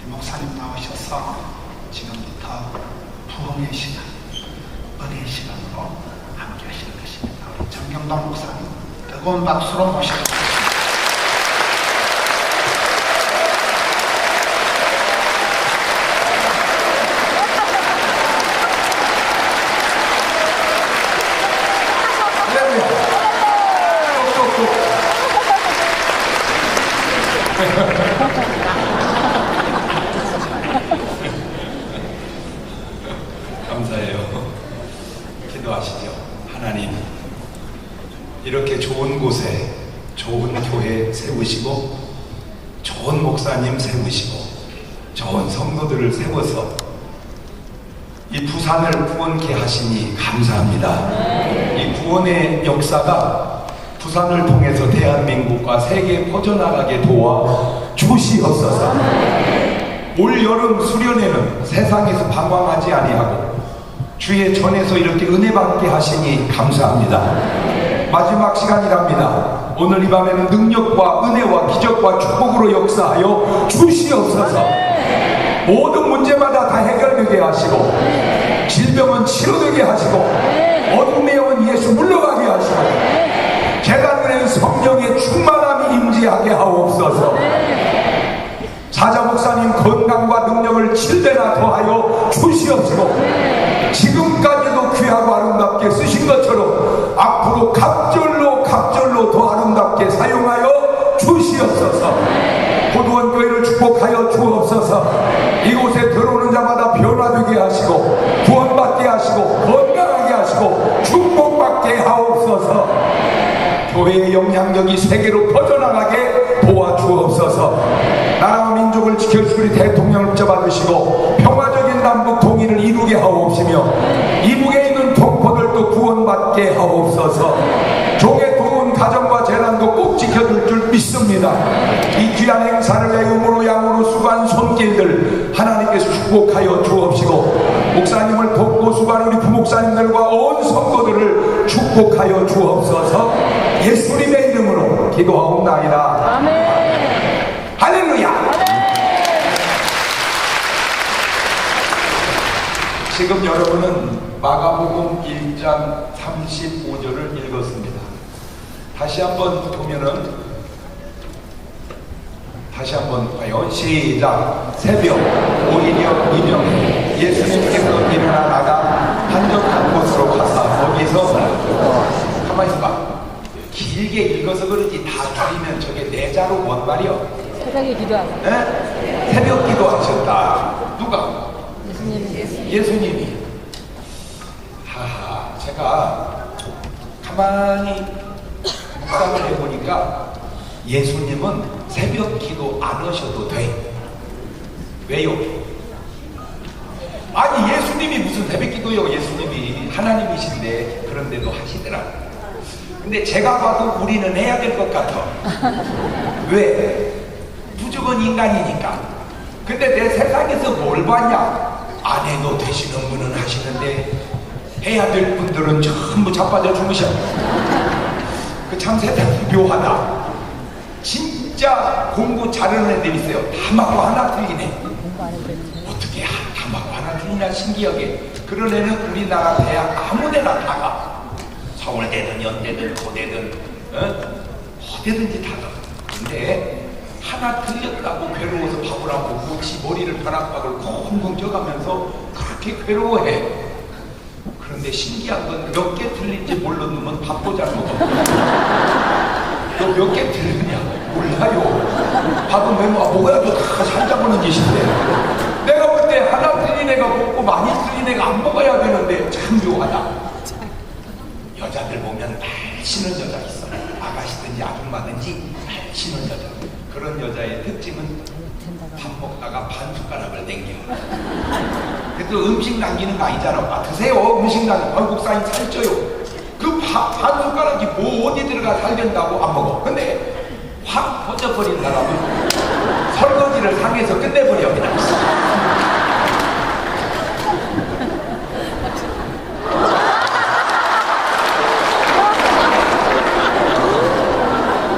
목사님 나오셔서 지금부터 부흥의 시간, 은혜의 시간으로 함께 하실 것입니다. 우리 정경동 목사님 뜨거운 박수로 모시겠습니다. 감사해요. 기도하시죠. 하나님, 이렇게 좋은 곳에 좋은 교회 세우시고 좋은 목사님 세우시고 좋은 성도들을 세워서 이 부산을 구원케 하시니 감사합니다. 이 구원의 역사가 부산을 통해서 대한민국과 세계에 퍼져나가게 도와 주시옵소서. 올 여름 수련회는 세상에서 방황하지 아니하고 주의 전에서 이렇게 은혜 받게 하시니 감사합니다. 마지막 시간이랍니다. 오늘 이 밤에는 능력과 은혜와 기적과 축복으로 역사하여 주시옵소서. 모든 문제마다 다 해결되게 하시고 질병은 치료되게 하시고 어둠의 영은 예수 물러가게 하시고 재단에는 성령의 충만함이 임재하게 하옵소서. 사자 목사님 건강과 능력을 7배나 더하여 주시옵시고 지금까지도 귀하고 아름답게 쓰신 것처럼 앞으로 갑절로 더 아름답게 사용하여 주시옵소서. 고도원 교회를 축복하여 주옵소서. 이곳에 들어오는 자마다 변화되게 하시고 구원받게 하시고 건강하게 하시고 축복받게 하옵소서. 교회의 영향력이 세계로 퍼져나가게 도와주옵소서. 나라와 민족을 지켜주리 대통령을 붙잡아주시고 평화적인 남북 통일을 이루게 하옵시며 이북에 있는 동포들도 구원받게 하옵소서. 종의 좋은 가정과 재난도 꼭 지켜줄 줄 믿습니다. 이 귀한 행사를 애음으로 양으로 수고한 손길들 하나님께서 축복하여 주옵시고 목사님을 돕고 수고한 우리 부목사님들과 온 성도들을 축복하여 주옵소서. 예수님의 이름으로 기도하옵나이다. 아멘. 할렐루야. 아멘. 지금 여러분은 마가복음 1장 35절을 읽었습니다. 다시 한번 보면은 다시 한번 봐요. 시작. 새벽 오히려 이명에 예수님께서 일어나 나가 한적한 곳으로 가사 거기서 가만히 있어봐. 길게 읽어서 그런지 다 줄이면 저게 네 자로 뭔 말이요? 새벽에 기도하고 새벽 기도하셨다. 누가? 예수님이. 하하, 제가 가만히 묵상을 해보니까 예수님은 새벽 기도 안 하셔도 돼. 왜요? 아니 예수님이 무슨 새벽 기도요? 예수님이 하나님이신데 그런데도 하시더라. 근데 제가 봐도 우리는 해야 될 것 같아. 왜? 무조건 인간이니까. 근데 내 세상에서 뭘 봤냐? 안 해도 되시는 분은 하시는데 해야 될 분들은 전부 자빠져 주무셔. 그 참 세상이 묘하다. 진짜 공부 잘하는 애들 있어요. 다 맞고 하나 틀리네. 어떻게 다 맞고 하나 틀리냐 신기하게. 그런 애는 우리나라 대학 아무데나 다 가. 서울대든 연대든 고대든 어디든지 다 가. 근데 하나 틀렸다고 괴로워서 밥을 안 먹고 지 머리를 벼락박을 콩콩 쪄가면서 그렇게 괴로워해. 그런데 신기한 건 몇 개 틀린지 모르는 놈은 밥도 잘 먹어. 너 몇 개 틀렸냐? 몰라요. 밥은 왜 먹어야죠. 다 살자보는 짓인데. 내가 볼 때 하나 틀린 애가 먹고 많이 틀린 애가 안 먹어야 되는데 참 묘하다. 여자들 보면 날씬한 여자 있어. 아가씨든지 아줌마든지 날씬한 여자. 그런 여자의 특징은 밥 먹다가 반 숟가락을 남겨. 그래도 음식 남기는 거 아니잖아. 아, 드세요. 음식 남기는 거. 목사님 살쪄요. 그 반 숟가락이 뭐 어디 들어가 살된다고 안 먹어. 근데 확 퍼져버린 사람은 설거지를 상해서 끝내버려 그냥.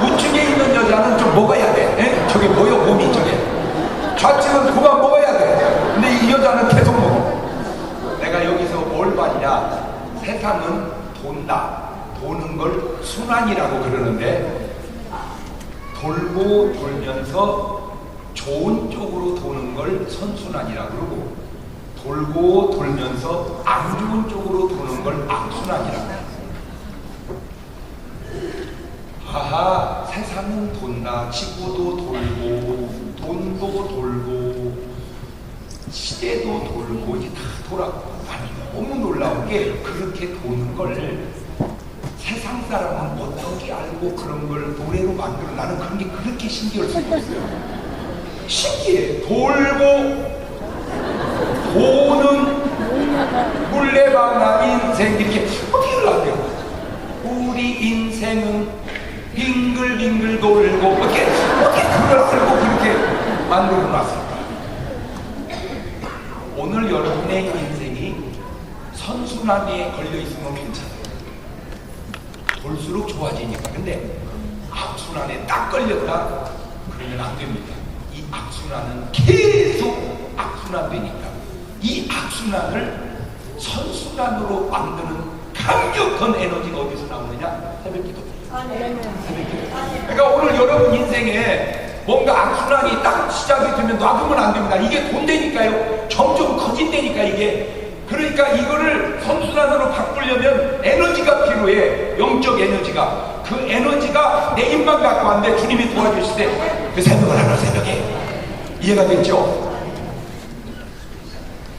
우측에 있는 여자는 좀 먹어야 돼. 에? 저게 뭐요? 몸이 저게 좌측은 그만 먹어야 돼. 근데 이 여자는 계속 먹어. 내가 여기서 뭘 봤냐? 세상은 돈다. 도는 걸 순환이라고 그러는데, 돌고 돌면서 좋은 쪽으로 도는 걸 선순환이라고 그러고, 돌고 돌면서 안 좋은 쪽으로 도는 걸 악순환이라고 해요. 하하, 세상은 돈다. 지구도 돌고, 돈도 돌고, 시대도 돌고, 이게 다 돌아. 아니, 너무 놀라운 게 그렇게 도는 걸 세상 사람은 어떻게 알고 그런 걸 노래로 만들어. 나는 그런 게 그렇게 신기할 수가 없어요. 신기해. 돌고, 도는 물레방아 인생, 이렇게 어떻게 하려고요? 우리 인생은 빙글빙글 돌고, 어떻게 그걸 알고 그렇게 만들어 놨을까? 오늘 여러분의 인생이 선순환에 걸려 있으면 괜찮아요. 돌수록 좋아지니까. 근데 악순환에 딱 걸렸다 그러면 안 됩니다. 이 악순환은 계속 악순환되니까 이 악순환을 선순환으로 만드는 강력한 에너지가 어디서 나오느냐? 새벽기도. 새벽기도. 그러니까 오늘 여러분 인생에 뭔가 악순환이 딱 시작이 되면 놔두면 안 됩니다. 이게 돈되니까요. 점점 커진다니까 이게. 그러니까 이거를 선순환으로 바꾸려면 에너지가 필요해. 영적 에너지가. 그 에너지가 내 힘만 갖고 왔는데 주님이 도와주실 때 그 새벽을 하나 새벽에. 이해가 됐죠?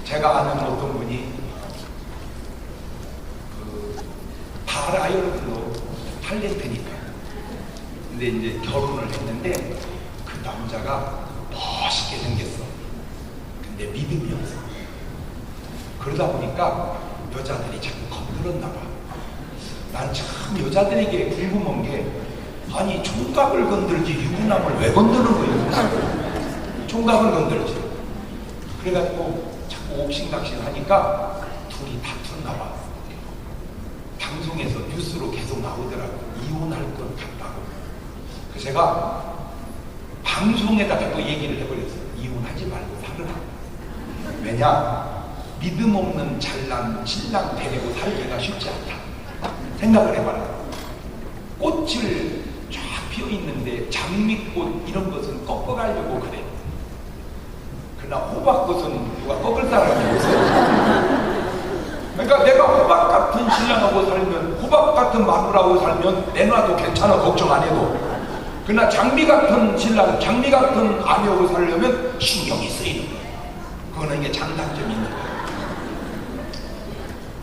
제가 아는 어떤 분이 바라이어로 탤런트니까. 근데 이제 결혼을 했는데 그 남자가 멋있게 생겼어. 근데 믿음이 없어. 그러다 보니까 여자들이 자꾸 건드렸나 봐. 난 참 여자들에게 궁금한 게, 아니 총각을 건들지 유부남을 왜 건드는 거예요? 총각을 건들지. 그래가지고 자꾸 옥신각신 하니까 둘이 다퉜나 봐. 방송에서 뉴스로 계속 나오더라고. 이혼할 것 같다고. 그래서 제가 방송에다가 또 얘기를 해버렸어요. 이혼하지 말고 살으라. 왜냐? 믿음 없는 잘난 신랑 데리고 살기가 쉽지 않다. 생각을 해봐라. 꽃을 쫙 피어있는데 장미꽃 이런 것은 꺾어가려고 그래. 그러나 호박꽃은 누가 꺾을 사람이 없어요. 그러니까 내가 호박 같은 신랑하고 살면, 호박 같은 마누라하고 살면 내놔도 괜찮아. 걱정 안 해도. 그러나 장미 같은 신랑, 장미 같은 아내하고 살려면 신경이 쓰이는 거예요. 그거는 이게 장단점이 있는 거예요.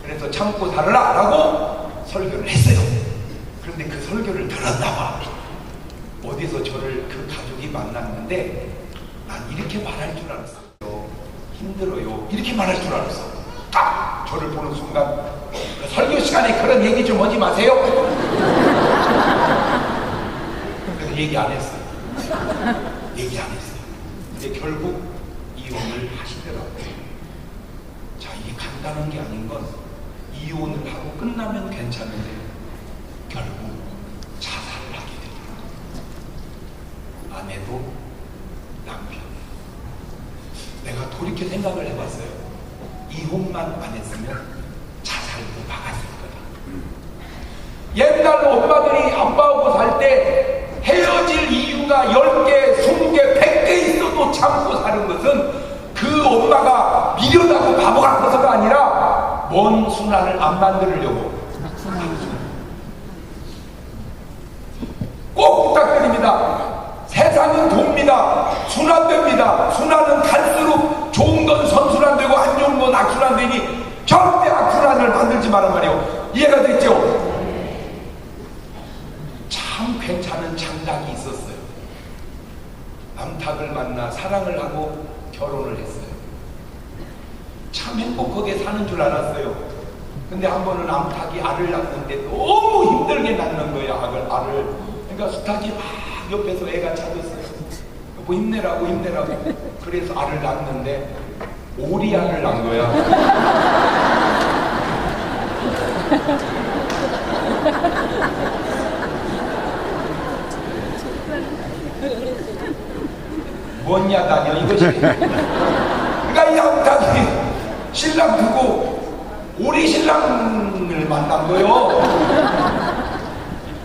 그래서 참고 살아라 라고 설교를 했어요. 그런데 그 설교를 들었나 봐. 어디서 저를 그 가족이 만났는데, 난 이렇게 말할 줄 알았어요. 힘들어요. 이렇게 말할 줄 알았어. 딱 저를 보는 순간, 설교 시간에 그런 얘기 좀 하지 마세요. 그래서 얘기 안 했어요. 얘기 안 했어요. 근데 결국 이혼을 하시더라고요. 자, 이게 간단한 게 아닌 건, 이혼을 하고 끝나면 괜찮은데 결국 자살을 하게 되더라고요. 아내도 남편도. 내가 돌이켜 생각을 해봤어요. 이혼만 안 했으면 자살도 막았을 거다. 옛날 엄마들이 아빠하고 살 때 헤어질 이유가 10개, 20개, 100개 있어도 참고 사는 것은 그 엄마가 미련하고 바보 같아서가 아니라 먼 순환을 안 만들려고. 꼭 부탁드립니다. 세상은 돕니다. 순환됩니다. 순환은 갈수록 좋은 건 선순환되고 안 좋은 건 악순환되니 절대 악순환을 만들지 말란 말이에요. 이해가 됐죠? 참 괜찮은 장작이 있었어요. 남탁을 만나 사랑을 하고 결혼을 했어요. 참 행복하게 사는 줄 알았어요. 근데 한 번은 암탉이 알을 낳는데 너무 힘들게 낳는 거예요. 알을. 그러니까 수탉이 막 옆에서 애가 찾았어요. 뭐 힘내라고. 그래서 알을 낳는데 오리 알을 낳은 거야. 뭔 야단이야 이것이. 그러니까 이 암탉이 신랑 두고 우리 신랑을 만난 거요.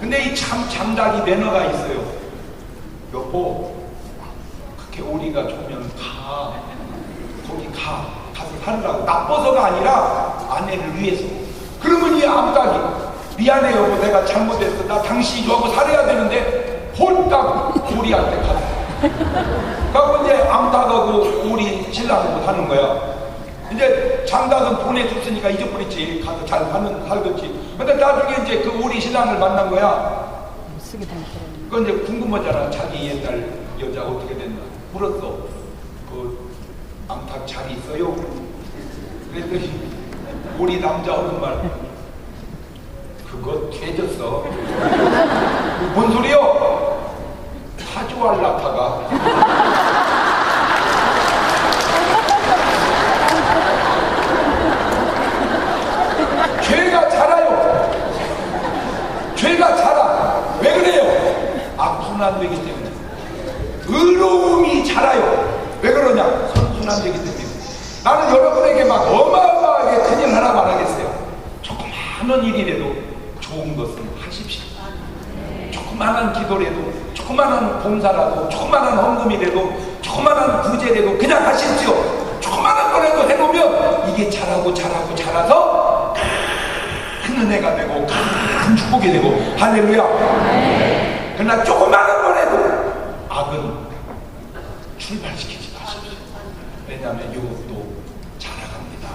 근데 이 참 장닭이 매너가 있어요. 여보, 그렇게 오리가 좋으면 가, 거기 가서 살라고. 나빠서가 아니라 아내를 위해서. 그러면 이 암탉이 미안해 여보, 내가 잘못했어, 나 당신이 좋아하고 살아야 되는데 홀딱 오리한테 가서. 그래서 이제 암탉하고 오리 신랑하고 사는 거야. 이제 장닭은 보내줬으니까 잊어버렸지. 가서 잘 살겠지. 근데 나중에 이제 그 오리 신랑을 만난 거야. 그건 이제 궁금하잖아. 자기 옛날 여자 어떻게 됐나. 물었어. 그 암탉 잘 있어요? 그랬더니 오리 남자 하는 말, 그거 죄졌어. 뭔 소리요? 사주알라타가. 죄가 자라요. 죄가 자라. 왜 그래요? 악순환되기 때문에. 의로움이 자라요. 왜 그러냐? 선순환되기 때문에. 나는 여러분에게 막 어마어마하게 큰일 하나 말하겠어요. 조그마한 일이라도 좋은 것은 하십시오. 조그마한 기도라도, 조그마한 봉사라도, 조그마한 헌금이라도, 조그마한 구제라도 그냥 하십시오. 조그마한 거라도 해놓으면 이게 자라고 자라서 큰 은혜가 되고 큰 축복이 되고. 할렐루야. 그러나 조그마한 거라도 악은 출발시키지 마십시오. 왜냐하면 이것도 자라갑니다.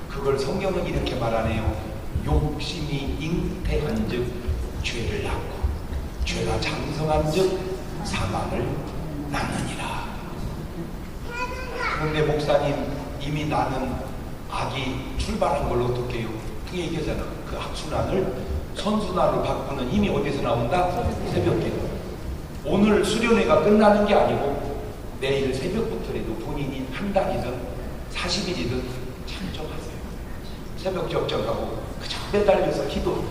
그걸 성경은 이렇게 말하네요. 욕심이 잉태한 즉 죄를 낳고 죄가 장성한 즉 사망을 낳느니라. 그런데 목사님, 이미 나는 악이 출발한 걸 어떻게 해요? 그 얘기하잖아. 그 악순환을 선순환으로 바꾸는 힘이 어디서 나온다? 새벽기도. 오늘 수련회가 끝나는 게 아니고 내일 새벽부터라도 본인이 한 달이든 40일이든 참정하세요. 새벽 적정하고 그저 매달려서 기도.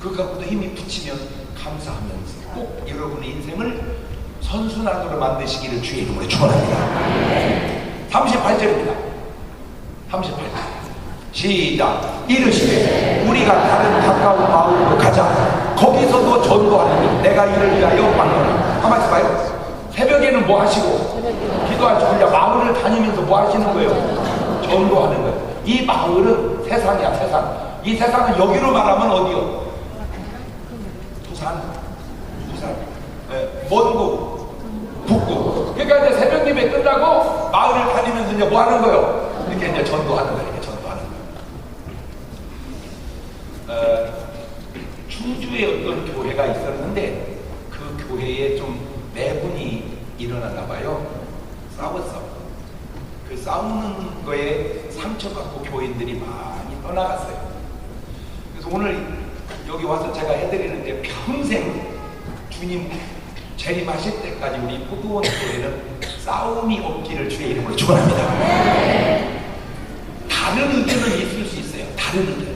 그거 갖고도 힘이 붙이면 감사하면서 꼭 여러분의 인생을 선순환으로 만드시기를 주의 이름으로 축원합니다. 38절입니다. 38절. 시작. 이르시되 우리가 다른 가까운 마을로 가자. 거기서도 전도하니 내가 이를 위하여 만나라. 가만히 있어봐요. 새벽에는 뭐 하시고 기도하시고 이제 마을을 다니면서 뭐 하시는 거예요? 전도하는 거예요. 이 마을은 세상이야, 세상. 이 세상은 여기로 말하면 어디요? 부산. 네, 먼구, 북구. 그러니까 이제 새벽 예배 끝나고 마을을 다니면서 이제 뭐 하는 거예요? 이렇게 이제 전도하는 거예요. 이렇게 전도하는 거예요. 충주에 어떤 교회가 있었는데 그 교회에 좀 내분이 일어났나 봐요. 싸웠어. 그 싸우는 거에 상처받고 교인들이 많이 떠나갔어요. 그래서 오늘 여기 와서 제가 해드리는데 평생 주님 재림하실 때까지 우리 포도원 교회는 싸움이 없기를 주의 이름으로 축원합니다. 다른 의견은 있을 수 있어요. 다른 의견.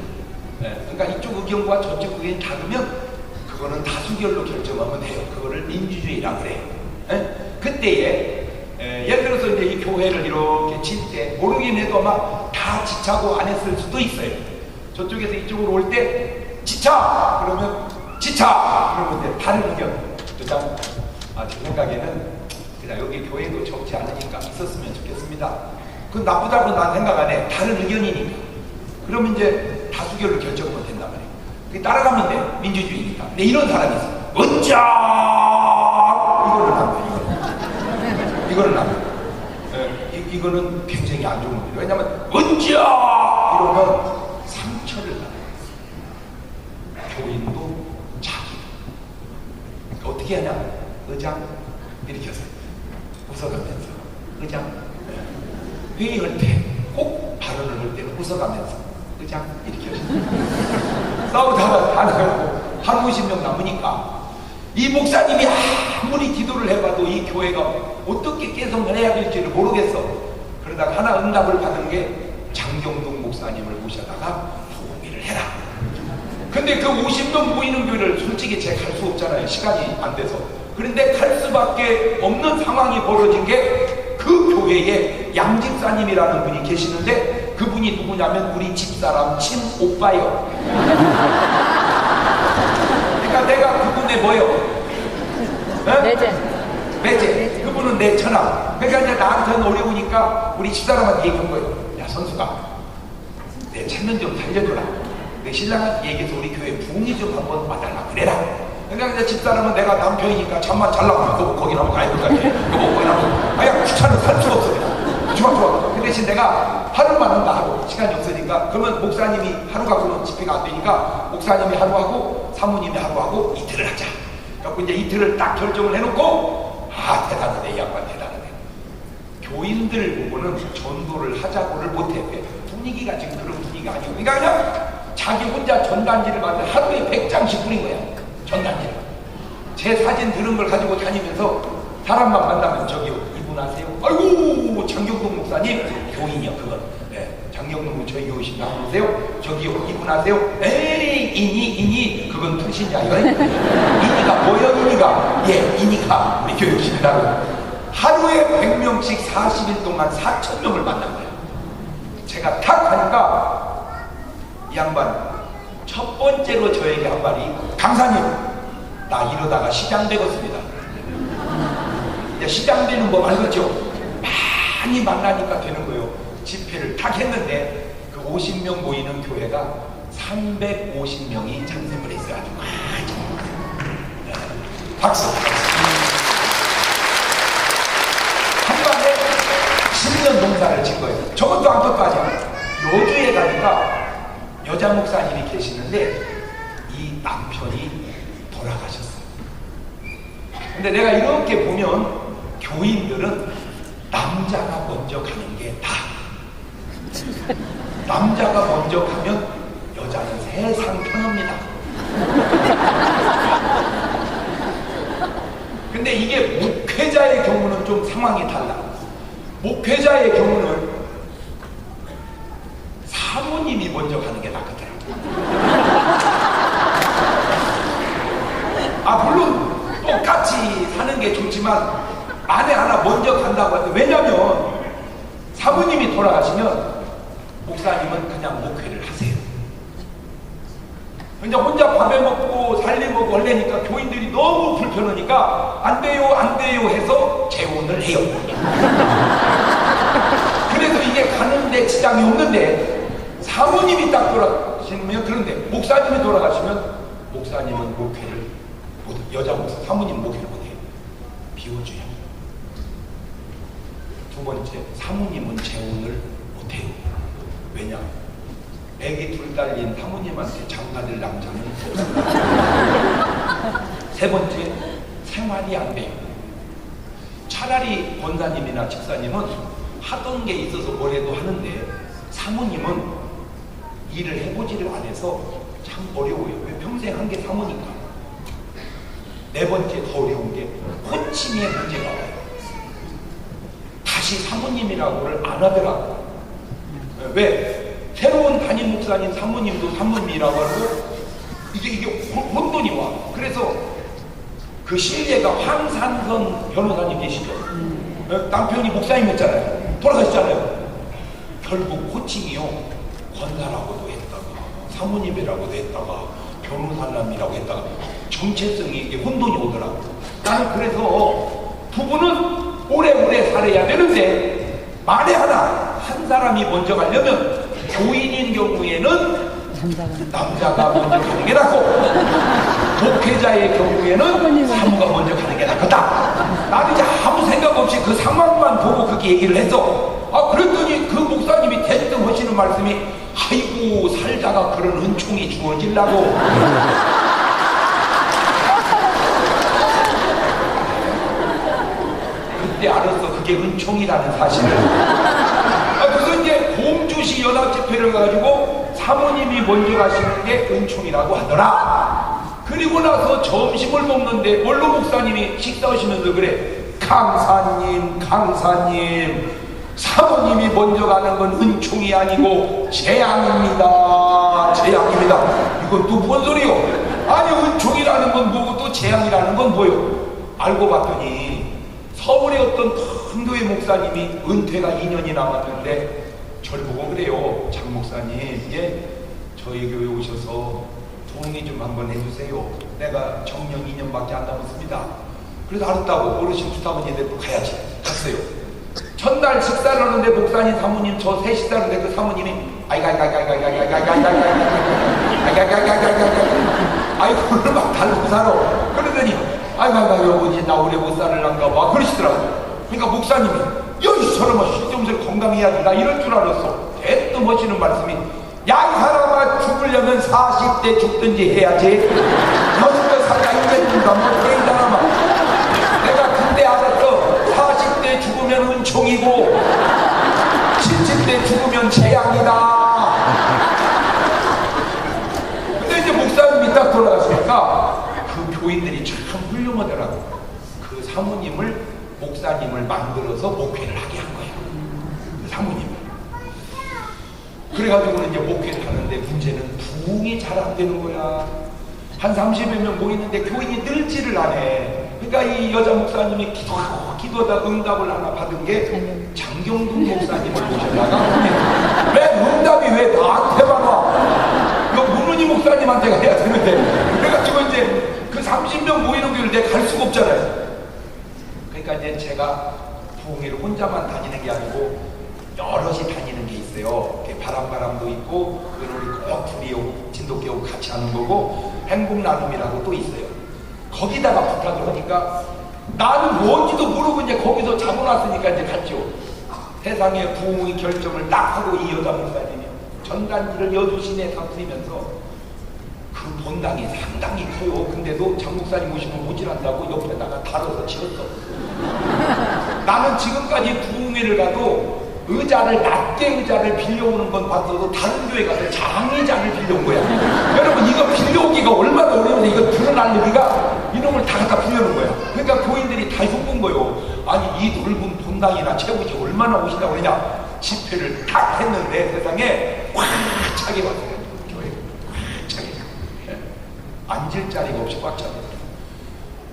그러니까 이쪽 의견과 저쪽 의견이 다르면 그거는 다수결로 결정하면 돼요. 그거를 민주주의라고 그래요. 그때에 예를 들어서 이제 이 교회를 이렇게 칠 때 모르긴 해도 아마 다 지차고 안 했을 수도 있어요. 저쪽에서 이쪽으로 올 때 지차! 그러면 지차! 그러면 이제 다른 의견. 그냥 제 생각에는 그냥 여기 교회도 적지 않으니까 있었으면 좋겠습니다. 그건 나쁘다고 난 생각 안 해. 다른 의견이니까. 그러면 이제 다수결로 결정하면 된단 말이에요. 그게 따라가면 돼. 민주주의니까. 근데 이런 사람이 있어. 먼저! 이거를 한 거예요. 이거를 한 거예요. 이거는 굉장히 안 좋은 거예요. 왜냐면 먼저! 이러면 상처를 받아요. 교인도 자기도. 그러니까 어떻게 하냐? 의장 이렇게 하세요. 웃어가면서. 의장. 회의할 때 꼭 발언을 할 때는 웃어가면서. 의장 이렇게 하세요. 싸우다가 한 50명 남으니까 이 목사님이 아무리 기도를 해봐도 이 교회가 어떻게 개성을 해야 될지를 모르겠어. 그러다가 하나 응답을 받은 게 장경동 목사님을 모셔다가 소공회를 해라. 근데 그 50명 모이는 교회를 솔직히 제가 갈 수 없잖아요. 시간이 안 돼서. 그런데 갈 수밖에 없는 상황이 벌어진 게 그 교회에 양 집사님이라는 분이 계시는데 그분이 누구냐면 우리 집사람 친오빠요. 그러니까 내가 그분의 뭐요? 매제. 그분은 내 처남. 그러니까 이제 나한테는 어려우니까 우리 집사람한테 얘기한 거예요. 야 선수가 내 체면 좀 살려줘라. 내 신랑한테 얘기해서 우리 교회 부흥이 좀 한번 와달라 그래라. 그러니까 이제 집사람은 내가 남편이니까 잠만 잘 나오면 거기 나면 가야 될 것 같아. 거기 나면 아야 귀찮아서 살 수가 없어. 좋아. 그 대신 내가 하루만 한다 하고 시간이 없으니까 그러면 목사님이 하루가 그러면 집회가 안 되니까 목사님이 하루 하고 사모님이 하루 하고 이틀을 하자. 그래서 이제 이틀을 딱 결정을 해놓고 대단하네 이 양반 대단하네. 교인들 보고는 전도를 하자고를 못해. 분위기가 지금 그런 분위기가 아니고 그러니까 그냥 자기 혼자 전단지를 만들 하루에 100장씩 뿌린 거야. 전단지를. 제 사진 들은 걸 가지고 다니면서 사람만 만나면 저기요 이분 아세요? 아이고 장경동 목사님 교인이요 그건. 네, 장경동 저희 교우신가 보세요. 저기요 이분 아세요? 에이 이니 그건 불신자요. 이니가 뭐요 이니가? 예 이니가 우리 교우신이라고. 하루에 100명씩 40일 동안 4,000명을 만난 거예요. 제가 탁 하니까 이 양반 첫 번째로 저에게 한 말이 강사님 나 이러다가 시장 되겠습니다. 시장 되는 거 알겠죠? 많이 만나니까 되는 거예요. 집회를 탁 했는데 그 50명 모이는 교회가 350명이 참석을 했어요. 아주 많이. 박수. 한 번에 10년 농사를 진 거예요. 저것도 아무것도 아니야. 여주에 가니까 여자 목사님이 계시는데 이 남편이 돌아가셨어요. 근데 내가 이렇게 보면 교인들은 남자가 먼저 가는 게 다. 남자가 먼저 가면 여자는 세상 편합니다. 근데 이게 목회자의 경우는 좀 상황이 달라. 목회자의 경우는 사모님이 먼저 가는 게 낫거든요. 물론 똑같이 사는 게 좋지만 만에 하나 먼저 간다고 할 때 왜냐면 사모님이 돌아가시면 목사님은 그냥 목회를 하세요. 이제 혼자 밥에 먹고 살림하고 하려니까 교인들이 너무 불편하니까 안 돼요 해서 재혼을 해요. 그래서 이게 가는데 지장이 없는데 사모님이 딱 돌아가시면 그런데 목사님이 돌아가시면 목사님은 목회를 여자 목사 사모님 목회를 못해요. 비워줘요. 두 번째 사모님은 재혼을 못해요. 왜냐? 애기 둘 딸린 사모님한테 장가들 남자는 없어요. 세 번째 생활이 안 돼요. 차라리 권사님이나 집사님은 하던 게 있어서 뭐래도 하는데 사모님은 일을 해보지를 안 해서 참 어려워요. 왜 평생 한 게 사모니까. 네 번째 더 어려운 게 호칭의 문제가 와요. 다시 사모님이라고를 안 하더라고. 왜? 새로운 담임 목사님 사모님도 사모님이라고 하고 이게 혼돈이 와. 그래서 그 신뢰가 황산선 변호사님 계시죠? 남편이 목사님이었잖아요. 돌아가셨잖아요. 결국 호칭이요 권사라고도 했다가 사모님이라고도 했다가 변호사님이라고 했다가 정체성이 이게 혼돈이 오더라고. 나는 그래서 부부는 오래오래 살아야 되는데 만에 하나 한 사람이 먼저 가려면 교인인 경우에는 남자가 먼저 가는 게 낫고 목회자의 경우에는 사모가 먼저 가는 게 낫겠다. 나는 이제 아무 생각 없이 그 상황만 보고 그렇게 얘기를 했어. 그랬더니 그 목사님이 대뜸 하시는 말씀이 아이고 살다가 그런 은총이 주어지려고. 그때 알았어. 그게 은총이라는 사실을. 그래서 이제 공주시 연합집회를 가지고 사모님이 먼저 가시는 게 은총이라고 하더라. 그리고 나서 점심을 먹는데 원로 목사님이 식사하시면서 그래. 강사님 사모님이 먼저 가는 건 은총이 아니고 재앙입니다. 이건 또 뭔 소리요? 아니 은총이라는 건 뭐고 또 재앙이라는 건 뭐요? 알고 봤더니 서울의 어떤 큰 교회 목사님이 은퇴가 2년이 남았는데 저를 보고 그래요. 장 목사님, 예, 저희 교회 오셔서 동의 좀 한번 해주세요. 내가 정년 2년밖에 안 남았습니다. 그래서 알았다고 어르신 부탁은인데 또 가야지. 갔어요. 첫날 식사를 하는데 목사님 사모님 저 새 식사하는데 그 사모님이 아이고 막 달고 살아. 그러더니 아이고 여보지 나 오래 못 살을란가 봐 그러시더라고요. 그러니까 목사님이 여기 저놈아 좀 건강해야지 나 이럴 줄 알았어. 대뜸 하시는 말씀이 야 이 사람아 죽으려면 40대 죽든지 해야지. 너희들 살다 힘들든가 뭐 그런 사람아. 내가 그때 알았어. 40대 죽으면 은총이고 70대 죽으면 재앙이다. 근데 이제 목사님이 딱 돌아가시니까 그 교인들이 참 훌륭하더라고. 그 사모님을 목사님을 만들어서 목회를 하게 한 거야. 그 사모님을. 그래가지고는 이제 목회를 하는데 문제는 부흥이 잘 안 되는 거야. 한 30여 명 모이는데 교인이 늘지를 않아. 그러니까 이 여자 목사님이 기도하다 응답을 하나 받은 게 장경동 목사님을 모셔다가 왜 응답이 왜 나한테만 와? 이거 문은희 목사님한테 가야 되는데. 그래가지고 이제 그 30명 모이는 교회를 내가 갈 수가 없잖아요. 그러니까 이제 제가 부흥회를 혼자만 다니는 게 아니고 여럿이 다니는 게 있어요. 바람도 있고 그걸 우리 꼭 둘이 진돗개 오고 같이 하는 거고 행복 나눔이라고 또 있어요. 거기다가 부탁을 하니까 나는 뭔지도 모르고 이제 거기서 잡아놨으니까 이제 갔죠. 세상에 부흥의 결정을 딱 하고 이 여자 목사님이 전단지를 여주시내 다 뿌리면서 그 본당이 상당히 커요. 근데도 장 목사님 오시면 모질한다고 옆에다가 달아서 치웠어. 나는 지금까지 부흥회를 가도 의자를 낮게 의자를 빌려오는 건 봤어도 다른 교회 가서 장의자를 빌려온 거야. 여러분 이거 빌려오기가 얼마나 어려운데 이거 드러날리기가 이놈을 다 갖다 빌려놓은 거야. 그러니까 교인들이 다 흉본 거예요. 아니 이 넓은 본당이나 채우지 얼마나 오신다고 그러냐. 집회를 딱 했는데 세상에 꽉 차게 왔어요. 교회 꽉 차게. 앉을 자리가 없이 꽉 차게.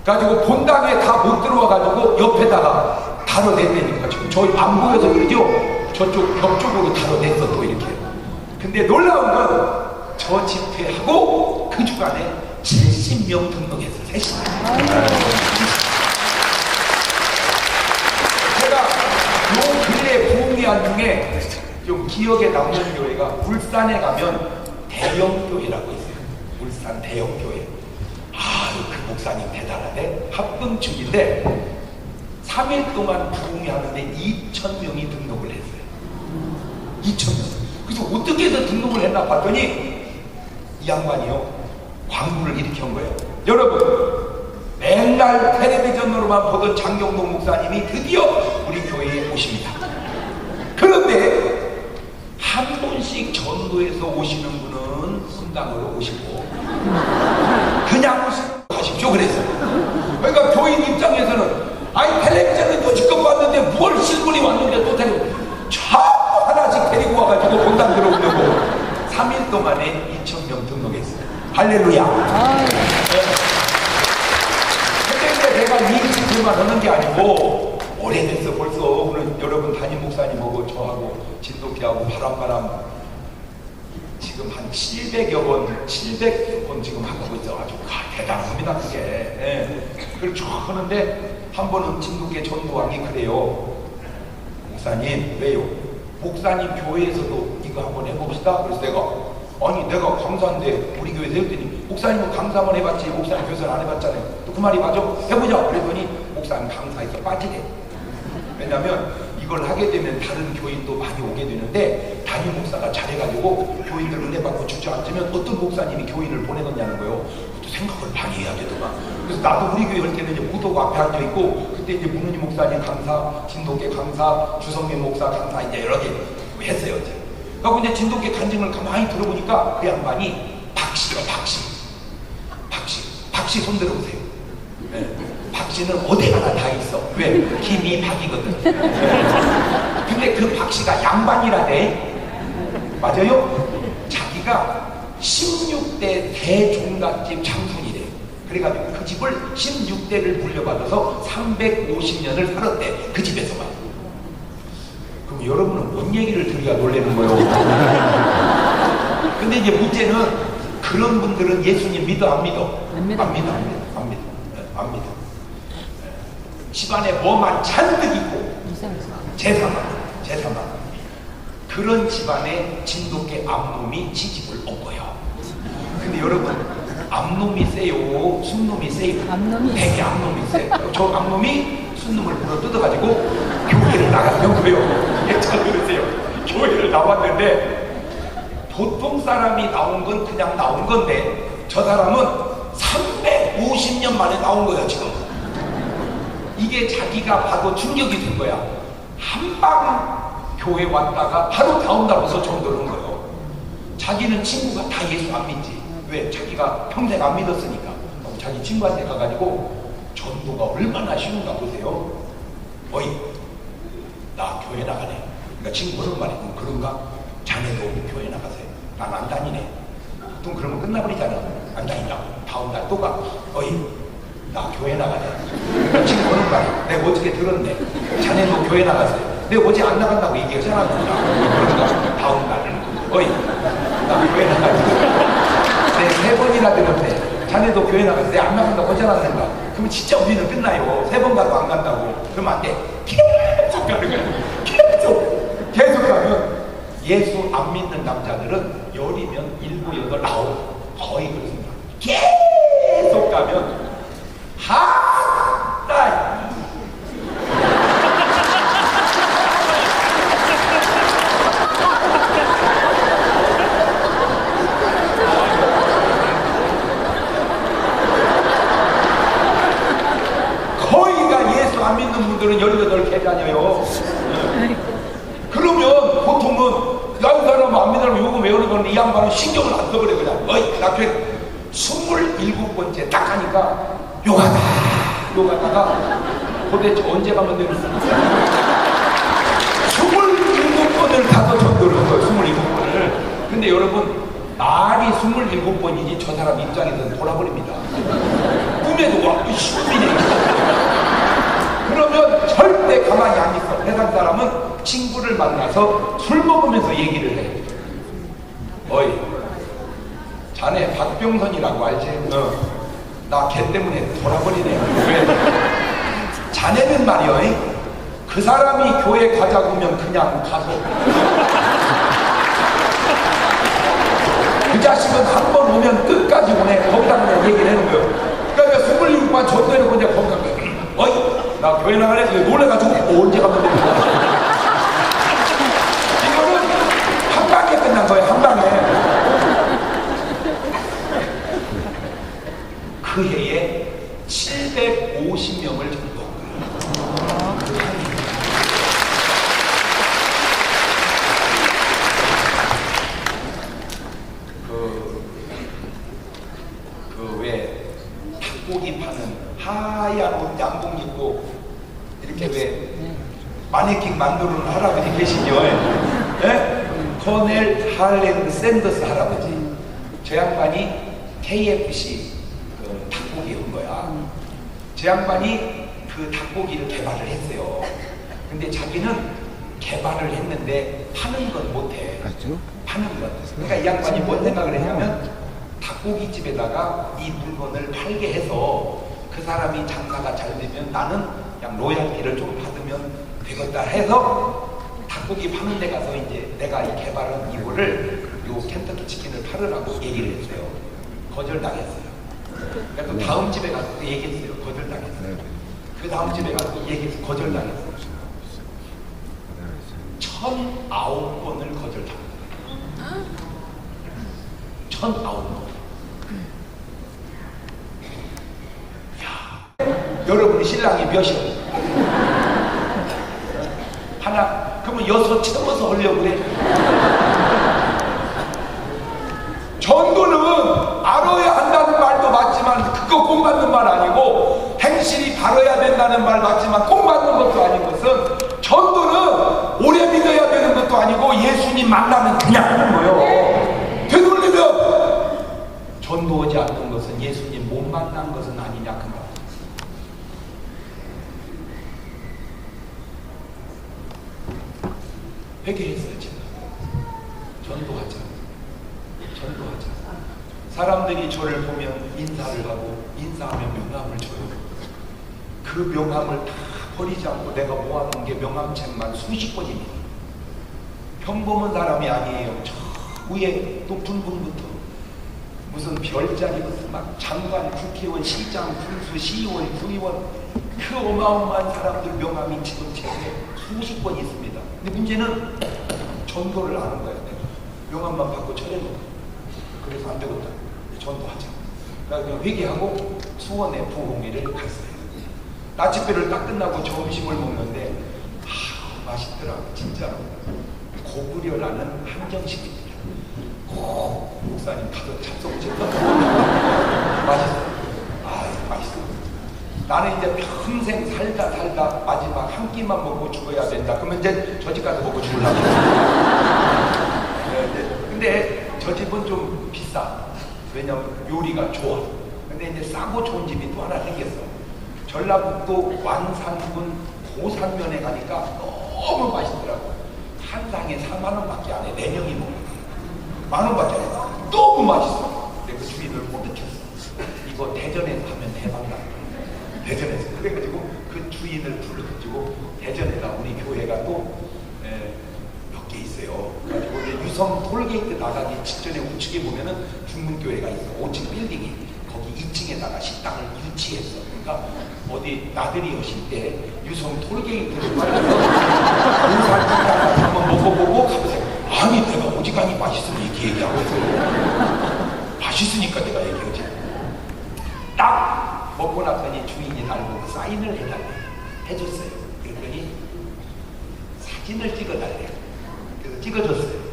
가지고 본당에 다 못 들어와가지고 옆에다가 다뤄냈다니까. 지금 저희 안 보여서 그러죠? 저쪽 벽 쪽으로 다뤄냈어 또 이렇게. 근데 놀라운 건 저 집회하고 그 주간에 70명 등록했어. 3시간. 제가 요 근래 부흥회한 중에 좀 기억에 남는 교회가 울산에 가면 대형교회라고 있어요. 울산 대형교회. 그 목사님 대단하대. 합금축인데 3일 동안 부흥회 하는데 2,000명이 등록을 했어요. 2,000명. 그래서 어떻게 해서 등록을 했나 봤더니 이 양반이요 광고를 이렇게 한 거예요. 여러분 맨날 텔레비전으로만 보던 장경동 목사님이 드디어 우리 교회에 오십니다. 그런데 한 분씩 전도해서 오시는 분은 분당으로 오시고 그냥 오시는 하십시오 그랬어요. 그러니까 교인 입장에서는 아니 텔레비전은 여지껏 봤는데 뭘 실물이 왔는데 또 자꾸 하나씩 데리고 와가지고 본당 들어오려고 3일 동안에 2,000명 등록했어요. 할렐루야. 근데 내가 이 집회만 하는 게 아니고 오래됐어. 벌써 오늘 여러분 담임 목사님하고 저하고 진돗개하고 바람바람 지금 한 700여 번 지금 하고 있어. 아주 대단합니다 그게. 예. 그걸 쭉 하는데 한 번은 진돗개 전도왕이 그래요. 목사님 왜요? 목사님 교회에서도 이거 한번 해봅시다. 그래서 내가 강사인데 우리 교회에서 했더니 목사님은 강사 한번 해봤지 목사님 교사를 안 해봤잖아요. 또 그 말이 맞아? 해보자. 그랬더니 목사님 강사에서 빠지래. 왜냐면 이걸 하게 되면 다른 교인도 많이 오게 되는데 담임 목사가 잘해가지고 교인들 은혜 받고 주저앉으면 어떤 목사님이 교인을 보내느냐는 거예요. 그것도 생각을 많이 해야 되더만. 그래서 나도 우리 교회 할 때는 이제 무도가 앞에 앉아있고 그때 이제 문은희 목사님 강사, 진돗개 강사, 주성민 목사 강사 이제 여러 개 했어요. 이제. 그리고 이제 진돗개 간증을 가만히 들어보니까 그 양반이 박씨가 박씨 손 들어보세요. 네. 박씨는 어디 가나 다 있어. 왜? 김이 박이거든. 근데 그 박씨가 양반이라네. 맞아요? 자기가 16대 대종갓집 장손이래. 그래가지고 그 집을 16대를 물려받아서 350년을 살았대. 그 집에서만. 그럼 여러분은 뭔 얘기를 들어야 놀라는 거예요? 근데 이제 문제는 그런 분들은 예수님 믿어 안 믿어? 안 믿어. 안 믿어. 집안에 뭐만 잔뜩 있고 제사만 그런 집안에 진돗개 암놈이 시집을 온 거예요. 근데 여러분, 암놈이 세요? 순놈이 세요? 되게 암놈이 세요. 저 암놈이 순놈을 물어 뜯어가지고 교회를 나갔던 거예요. 잘 들으세요. 교회를 나왔는데 보통 사람이 나온 건 그냥 나온 건데 저 사람은 350년 만에 나온 거야 지금. 이게 자기가 봐도 충격이 된 거야. 한방 교회 왔다가 바로 다음 날부터 전도를 한 거예요. 자기는 친구가 다 예수 안 믿지. 왜? 자기가 평생 안 믿었으니까. 자기 친구한테 가가지고 전도가 얼마나 쉬운가 보세요. 어이, 나 교회 나가네. 그러니까 친구 그런 말이 그런가? 자네도 교회 나가세요. 난 안 다니네. 보통 그러면 끝나버리잖아. 안 다니냐고. 다음 날 또 가. 어이, 나 교회 나가네. 그러니까 친구 그런 말이 내가 어떻게 들었네. 자네도 교회 나가세요. 내가 어제 안 나간다고 얘기하잖아. 그러니까 다음 날은 어이, 나 교회 나가네. 내 3번이나 들었네. 자네도 교회 나가서 내가 안 나간다고 하지 않았는가? 그러면 진짜 우리는 끝나요. 3번 가도 안 간다고. 그러면 안 돼. 계속 가는 거야. 계속 가면 예수 안 믿는 남자들은 10이면 7, 8, 9 거의 그렇습니다. 계속 가면 하나 안 믿는 분들은 18개 다녀요. 그러면 보통은 야, 이 사람 안 믿으면 요거 왜 그러는 건데 이 양반은 신경을 안 써버려 그냥. 어이, 나 27번째 딱 하니까 요가다가 도대체 언제 가면 되는 거야? 27번을 다서 전도를 한 거예요. 27번을. 근데 여러분, 말이 27번이지 저 사람 입장에서는 돌아버립니다. 꿈에도 와, 시험이네. 그러면 절대 가만히 안 있어. 세상 사람은 친구를 만나서 술 먹으면서 얘기를 해. 어이, 자네 박병선이라고 알지? 나 걔 때문에 돌아버리네. 왜? 자네는 말이야, 그 사람이 교회 가자고 하면 그냥 가서 그 자식은 한 번 오면 끝까지 오네. 거기다 그냥 얘기를 해놓은 거예요. 그러니까 27번 전도해놓고 이제 거기다 어이, 나 교회 나가래? 놀래가지고 언제 가면 됩니까? 이거는 한 방에 끝난 거예요. 한 방에. 그 해에 750명을 전도한 거예요. 왜 닭고기 파는 하얀 옷 양복 입고 이렇게 왜 마네킹 만드는 할아버지 계시죠? 예? 코넬 할랜드 샌더스 할아버지. 저 양반이 KFC 그 닭고기 온 거야. 저 양반이 그 닭고기를 개발을 했어요. 근데 자기는 개발을 했는데 파는 건 못해. 파는 건. 그러니까 이 양반이 뭔 생각을 했냐면 닭고기집에다가 이 물건을 팔게 해서 그 사람이 장사가 잘 되면 나는 그냥 로얄티를 좀 받으면 되겠다 해서 닭고기 파는 데 가서 이제 내가 이 개발한 이거를 요 켄터키 치킨을 팔으라고 얘기를 했어요. 거절당했어요. 그러니까 또 다음 집에 가서 또 얘기했어요. 거절당했어요. 그 다음 집에 가서 또 얘기해서 거절당했어요. 1009번을 거절당했어요. 1009번. 여러분이 신랑이 몇이요? 하나? 그러면 6 채워서 하려고 그래. 전도는 알아야 한다는 말도 맞지만 그거 꼭 맞는 말 아니고 행실이 바라야 된다는 말 맞지만 꼭 맞는 것도 아닌 것은 전도는 오래 믿어야 되는 것도 아니고 예수님 만나면 그냥 하는 거예요. 되돌리면 전도하지 않는 것은 것은 예수님 못 만난 것은 아니냐 그 말. 회개했어요. 제가 전도하자. 사람들이 저를 보면 인사를 하고 인사하면 명함을 줘요. 그 명함을 다 버리지 않고 내가 모아놓은 게 명함책만 수십 권입니다. 평범한 사람이 아니에요. 저 위에 높은 분부터 무슨 별자리부터 막 장관, 국회의원, 시장, 군수, 시의원, 구의원 그 어마어마한 사람들 명함이 지금 책에 수십 권 있습니다. 근데 문제는 전도를 하는 거예요. 내가 명함만 받고 처리해놓고 그래서 안 되겠다. 전도하자. 그냥 회개하고 수원에 부흥회를 갔어요. 나치배를 딱 끝나고 점심을 먹는데 맛있더라고. 진짜로 고구려라는 한정식입니다. 꼭 목사님 가서 참석하셨다. 맛있어. 맛있어. 나는 이제 평생 살다 마지막 한 끼만 먹고 죽어야 된다. 그러면 이제 저 집 가서 먹고 죽으려고. 근데 저 집은 좀 비싸. 왜냐면 요리가 좋아. 근데 이제 싸고 좋은 집이 또 하나 생겼어. 전라북도 완산군 고산면에 가니까 너무 맛있더라고. 한 상에 4만 원밖에 안 해. 4명이 먹는 거. 1만 원밖에 안 해. 너무 맛있어. 근데 그 주인을 꼬드켰어. 이거 대전에서 하면 대박나. 대전에서. 그래가지고 그 주인을 불러가지고 대전에다 우리 교회가 또 몇 개 있어요. 그래가지고 유성 톨게이트 나가기 직전에 우측에 보면은 중문교회가 있어. 5층 빌딩이. 거기 2층에다가 식당을 유치했어. 그러니까 어디 나들이 오실 때 유성 톨게이트를 빨려서 인사를 한번 먹어보고 가보세요. 아니 내가 오지간히 맛있으면 이렇게 얘기하고 있어요. 맛있으니까 내가 얘기하지. 딱 먹고 났더니 주인이 날 보고 사인을 해줬어요. 그랬더니 사진을 찍어달래요. 그래서 찍어줬어요.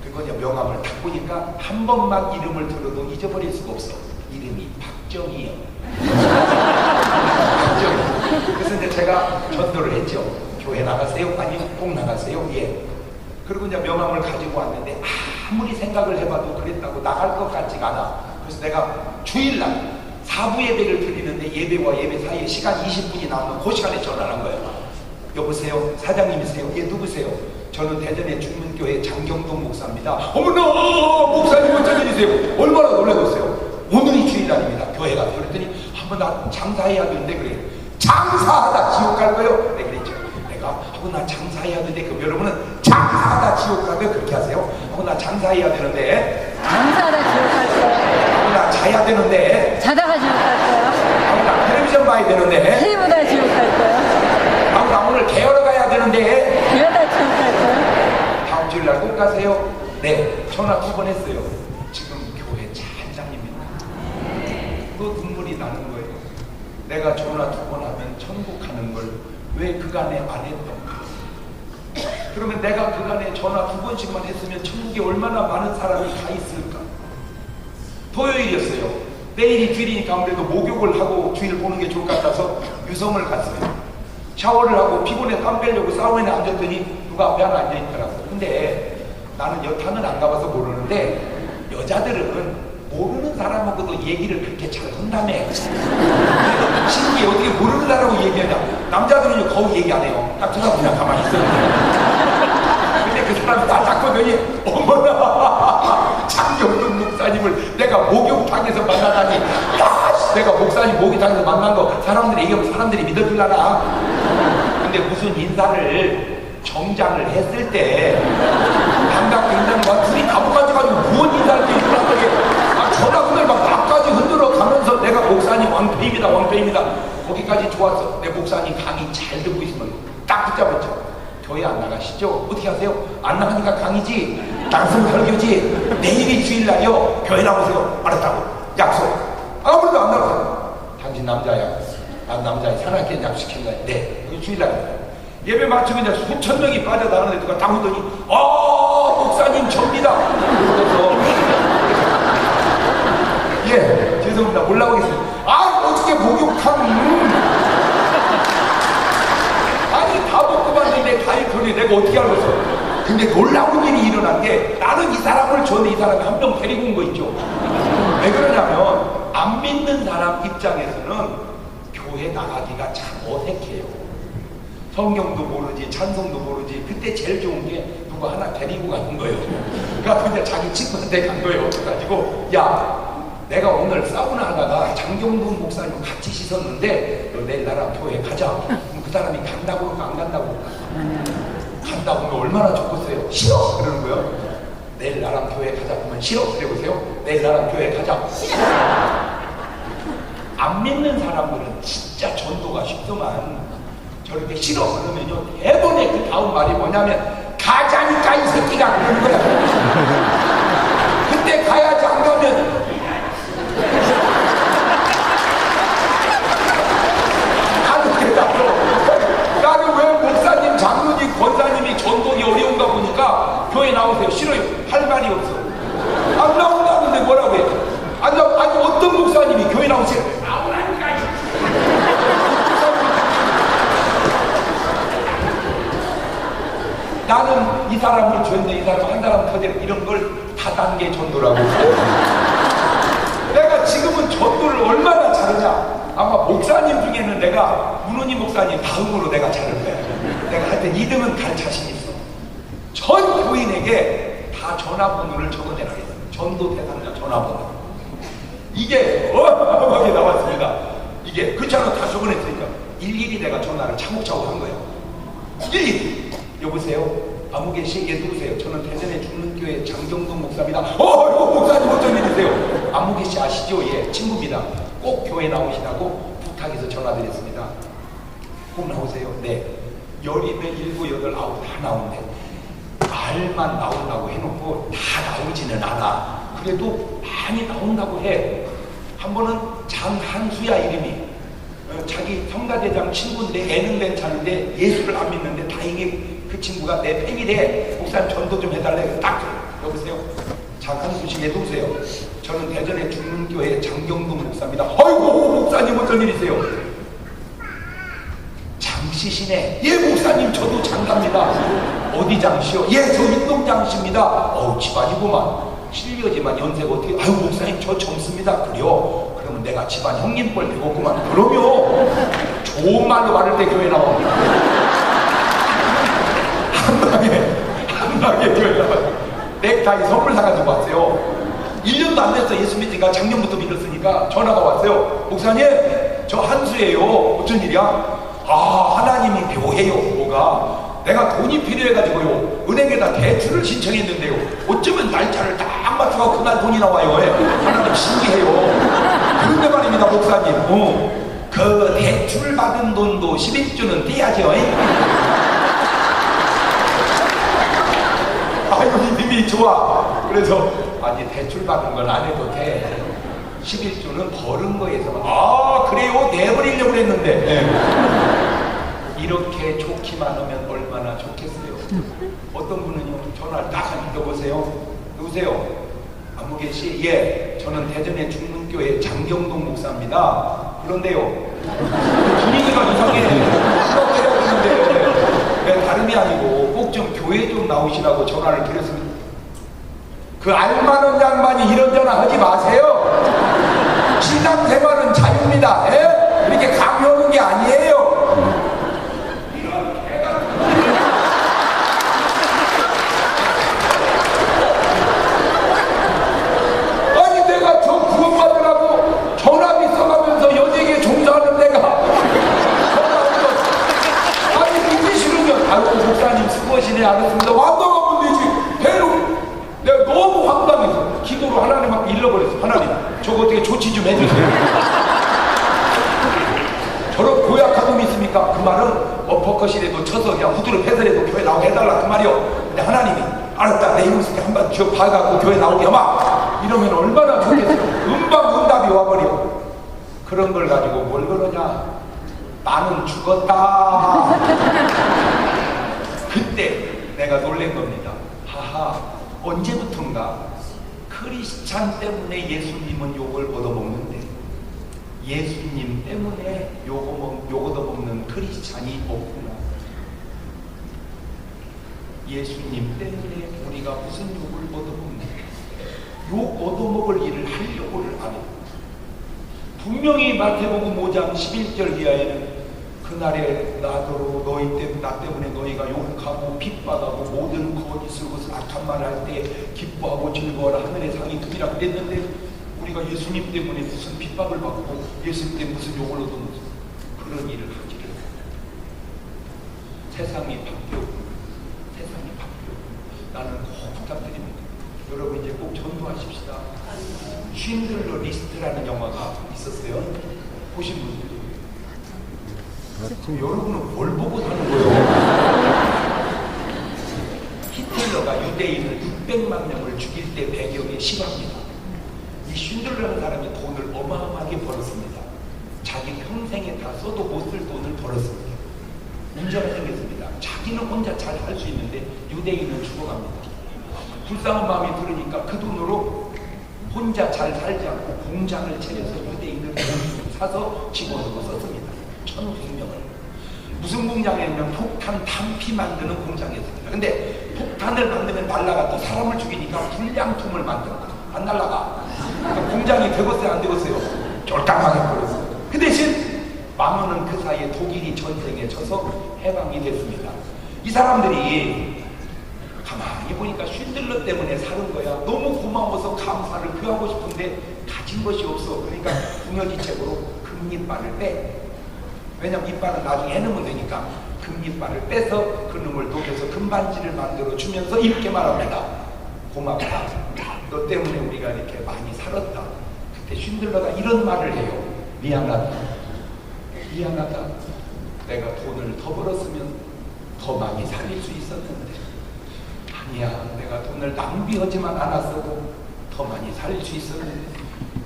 그거 명함을 딱 보니까 한 번만 이름을 들어도 잊어버릴 수가 없어. 이름이 박정희요. 박정희. 그래서 이제 제가 전도를 했죠. 교회 나가세요? 아니 꼭 나가세요? 예. 그리고 이제 명함을 가지고 왔는데 아무리 생각을 해봐도 그랬다고 나갈 것 같지가 않아. 그래서 내가 주일날 4부 예배를 드리는데 예배와 예배 사이에 시간 20분이 남으면 그 시간에 전화를 한 거예요. 여보세요? 사장님이세요? 예, 누구세요? 저는 대전의 중문교회 장경동 목사입니다. 어머나! 목사님 어쩌니세요? 얼마나 놀라셨어요? 오늘이 주일날입니다. 교회가. 그랬더니 한번 나 장사해야 되는데 그래요. 장사하다 지옥 갈 거요? 네, 그랬죠. 내가 나 장사해야 되는데 그럼 여러분은 장사하다 지옥 갈 거요? 그렇게 하세요. 나 장사해야 되는데 장사하다 지옥 갈 거요. 나 자야 되는데 자다가 지옥 갈 거요. 나 텔레비전 봐야 되는데 TV보다 지옥 갈 거요. 나 오늘 개하러 가야 되는데 개하다 지옥 갈 거요. 다음 주일날 꼭 가세요. 네, 전화 2번 했어요. 지금 교회 찬장입니다. 또 눈물이 나는 거예요. 내가 전화 2번 하면 천국 가는 걸 왜 그간에 안 했던가. 그러면 내가 그간에 전화 2번씩만 했으면 천국에 얼마나 많은 사람이 가 있을까. 토요일이었어요. 내일이 주일이니까 아무래도 목욕을 하고 주일 보는 게 좋을 것 같아서 유성을 갔어요. 샤워를 하고 피곤해 땀 빼려고 사우나에 앉았더니 누가 앞에 하나 앉아있더라고요. 근데 나는 여타는 안 가봐서 모르는데 여자들은 모르는 사람하고도 얘기를 그렇게 잘 한다며. 신기해. 어떻게 모르는 사람하고 얘기하냐. 남자들은 거의 얘기 안 해요. 딱 쳐다보고 그냥 가만히 있어요. 근데 그 사람이 나 딱 보더니 어머나 장경동 목사님을 내가 목욕탕에서 만나다니. 야, 내가 목사님 목욕탕에서 만난 거 사람들이 얘기하면 사람들이 믿어줄라나. 근데 무슨 인사를 정장을 했을 때 반갑게 인사는 막 둘이 나무까지 가지고 무언 인사를 때 있더라고요. 전화 그날 막 나까지 흔들어 가면서 내가 목사님 왕패입니다. 거기까지 좋았어. 내 목사님 강의 잘 듣고 있으면 딱 붙잡았죠. 교회 안 나가시죠? 어떻게 하세요? 안 나가니까 강의지, 낭송 설교지, 내일이 주일날이요. 교회 나오세요. 알았다고. 약속. 아무래도 안 나가세요. 당신 남자야. 난 남자야. 사랑하게 약속한 거야. 네. 주일날입니다. 예배 마치면 이제 수천 명이 빠져나가는데 누가 딱 오더니 목사님 접니다. 그래서 예, 죄송합니다. 올라오겠습니다. 어떻게 목욕탕 아니 다 먹고 봤는데 다이어트를 내가 어떻게 알겠어. 근데 놀라운 일이 일어난 게 나는 이 사람을 줬는데 이 사람이 한 명 데리고 온 거 있죠. 왜 그러냐면 안 믿는 사람 입장에서는 교회 나가기가 참 어색해요. 성경도 모르지 찬송도 모르지. 그때 제일 좋은 게 누구 하나 데리고 가는 거예요. 그러니까 그냥 자기 친구한테 간 거예요. 그래가지고 야 내가 오늘 사우나 하다가 장경동 목사님 같이 씻었는데 너 내일 나랑 교회 가자. 그럼 그 사람이 간다고 그럴까 안 간다고? 간다고 하면 얼마나 좋겠어요. 싫어 그러는 거예요. 내일 나랑 교회 가자 그러면 싫어. 그래 보세요. 내일 나랑 교회 가자. 싫어. 안 믿는 사람들은 진짜 전도가 쉽더만 저렇게 싫어 그러면요 대번에 그 다음 말이 뭐냐면 가자니까 이 새끼가 그러는 거야. 그때 가야지 안 가면 나는 왜 목사님, 장로님, 권사님이 전도기 어려운가 보니까 교회 나오세요. 싫어요. 할 말이 없어. 안 나온다는데 뭐라고 해? 아니 어떤 목사님이 교회 나오세요? 나오라니까. 나는 이 사람을 전도, 이 사람 한 사람 터대로 이런 걸 다단계 전도라고. 내가 지금은 전도를 얼마나 잘하냐? 아마 목사님 중에는 내가 문호님 목사님 다음으로 내가 잘할 거야. 내가 하여튼 2등은 갈 자신 있어. 전 교인에게 다 전화번호를 적어내라겠어. 전도 대상자 전화번호. 이게 어마어마하게 나왔습니다. 이게 그렇잖아. 다 적어냈으니까 일일이 내가 전화를 차곡차곡 한 거예요. 일일이. 여보세요? 안무계시 예 누구세요? 저는 대전에 죽는 교회 장경동 목사입니다. 이거 목사님 어쩐 일이세요? 안무계시 아시죠? 예 친구입니다. 꼭 교회 나오시라고 부탁해서 전화드렸습니다. 꼭 나오세요. 네. 열이면 7, 8, 9 다 나오는데 말만 나온다고 해놓고 다 나오지는 않아. 그래도 많이 나온다고 해. 한 번은 장한수야 이름이. 자기 성가대장 친구인데 애는 괜찮은데 예수를 안 믿는데 다행히 그 친구가 내 팬이래. 목사님 전도 좀 해달래. 딱 그래. 여보세요? 장한수 씨 누구세요? 저는 대전에 죽는 교회 장경동 목사입니다. 아이고 목사님 어쩐 일이세요? 장씨시네. 예 목사님 저도 장갑니다. 어디 장씨요? 예 저 인동 장씨입니다. 집안이구만. 실례지만 연세가 어떻게? 아유 목사님 저 젊습니다. 그래요? 그러면 내가 집안 형님 뻘 되겠구만. 그럼요. 좋은 말로 말할 때 교회 나옵니다. 한방에 교회 나와요. 넥타이 선물 사가지고 왔어요. 1년도 안 됐어. 예수 믿으니까 작년부터 믿었으니까 전화가 왔어요. 목사님 저 한수예요. 어쩐 일이야? 하나님이 묘해요. 뭐가? 내가 돈이 필요해가지고요 은행에다 대출을 신청했는데요 어쩌면 날짜를 딱 맞춰서 그날 돈이 나와요. 하나님 신기해요. 그런데 말입니다 목사님 그 대출 받은 돈도 11조는 떼야죠. 아이고 님이 좋아. 그래서 아니 대출 받은 건 안 해도 돼. 11조는 버는 거에서 그래요? 내버리려고 했는데 이렇게 좋기만 하면 얼마나 좋겠어요. 어떤 분은요 전화를 딱 믿어보세요. 누구세요? 안무계시 예 저는 대전에 죽는교회 장경동 목사입니다. 그런데요 분위기가 이상해. 그렇게 하는데 다름이 아니고 꼭 좀 교회 좀 나오시라고 전화를 드렸습니다. 그 알만한 양반이 이런 전화 하지 마세요. 신앙생활은 자유입니다. 이렇게 강요하는 게 아니에요. 아니 내가 저 구원받으라고 전화비 써가면서 연예계에 종사하는 내가 아니 믿기 싫으면 아이고 목사님 수고하시네 알았습니다. 완강하면 되지. 대로 내가 너무 황당해서 기도로 하나님 앞에 일러버렸어. 하나님 저거 어떻게 조치 좀 해주세요. 저런 고약한 놈이 있습니까? 그 말은 버컷이라도 쳐서 그냥 후드로 패더라도 교회 나오게 해달라 그 말이요. 근데 하나님이 알았다 내 이웃을 한번 기억 봐갖고 교회 나오게 해봐. 이러면 얼마나 좋겠어요. 응답이 와버려. 그런 걸 가지고 뭘 그러냐. 나는 죽었다. 그때 내가 놀란 겁니다. 하하 언제부턴가 크리스찬 때문에 예수님은 욕을 얻어먹는데 예수님 때문에 욕 얻어먹는 크리스찬이 없구나. 예수님 때문에 우리가 무슨 욕을 얻어먹는 욕 얻어먹을 일을 하려고를 안 해요. 분명히 마태복음 5장 11절 이하에는 그날에 나더러 나 때문에 너희가 욕하고 핍박하고 모든 거짓을 것을 악한 말을 할 때 기뻐하고 즐거워라 하늘의 상이 큼이라 그랬는데 우리가 예수님 때문에 무슨 핍박을 받고 예수님 때문에 무슨 욕을 얻은 그런 일을 하기를. 세상이 바뀌고 나는 꼭 부탁드립니다. 여러분 이제 꼭 전도하십시다. 쉰들러 리스트라는 영화가 있었어요. 보신 분들이 여러분은 뭘 보고 사는 거예요? 히틀러가 유대인을 600만 명을 죽일 때 배경의 실화입니다. 이 쉰들러라는 사람이 돈을 어마어마하게 벌었습니다. 자기 평생에 다 써도 못 쓸 돈을 벌었습니다. 문제가 생겼습니다. 자기는 혼자 잘 살 수 있는데 유대인은 죽어갑니다. 불쌍한 마음이 들으니까 그 돈으로 혼자 잘 살지 않고 공장을 차려서 유대인을 사서 직원으로 썼습니다. 1,900명을. 무슨 공장이냐면 폭탄 탄피 만드는 공장이었습니다. 근데 폭탄을 만들면 날라가 또 사람을 죽이니까 불량품을 만드는 거죠. 안 날라가. 그러니까 공장이 되겠어요, 안 되겠어요? 쫄딱 망해버렸어요. 그 대신 망원은 그 사이에 독일이 전쟁에 져서 해방이 됐습니다. 이 사람들이 가만히 보니까 쉰들러 때문에 사는 거야. 너무 고마워서 감사를 표하고 싶은데 가진 것이 없어. 그러니까 궁여지책으로 금리빨을 빼. 왜냐면 이빨은 나중에 해놓으면 되니까 금리빨을 빼서 그놈을 녹여서 금반지를 만들어 주면서 이렇게 말합니다. 고맙다. 너 때문에 우리가 이렇게 많이 살았다. 그때 쉰들러가 이런 말을 해요. 미안하다. 내가 돈을 더 벌었으면 더 많이 살릴 수 있었는데 아니야. 내가 돈을 낭비하지만 않았어도 더 많이 살릴 수 있었는데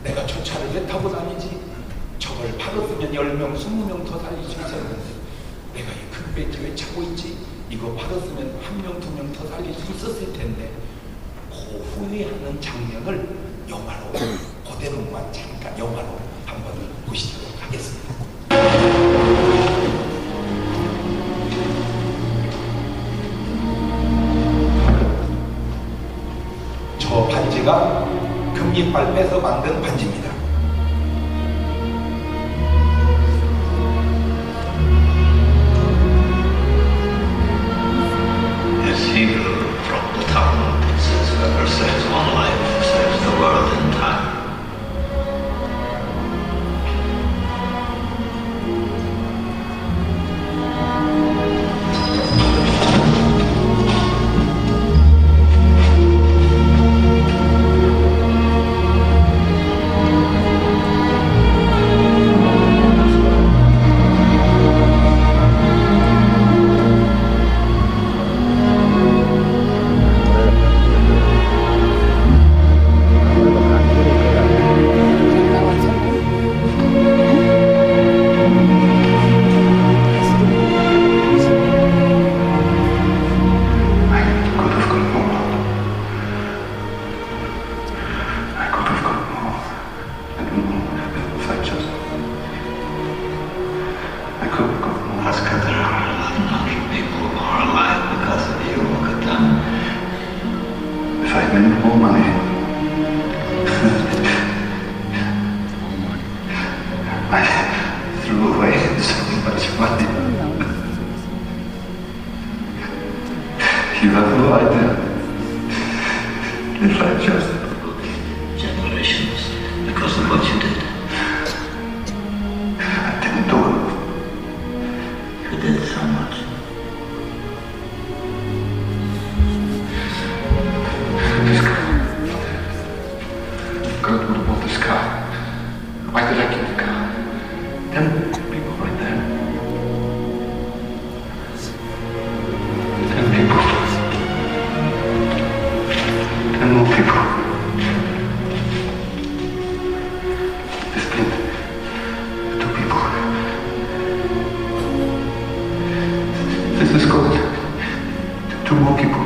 내가 저 차를 왜 타고 다니지? 저걸 팔았으면 10명, 20명 더 살릴 수 있었는데 내가 이 금배지 왜 차고 있지? 이거 팔았으면 1명, 2명 더 살릴 수 있었을 텐데 그 후회하는 장면을 영화로 그대로만 잠깐 영화로 한번 보시도록 하겠습니다. 저 반지가 금리빨 빼서 만든 반지입니다. As Hebrew from the Talmud says, whoever saves one life saves the world entire. You have no idea. If I just... Generations, because of what you did. I didn't do it. You did so much. This car. God would want this car. Why did I keep the car? 10 people right there. 10 people. 10 more people. This kid. 2 people. This is good. 2 more people.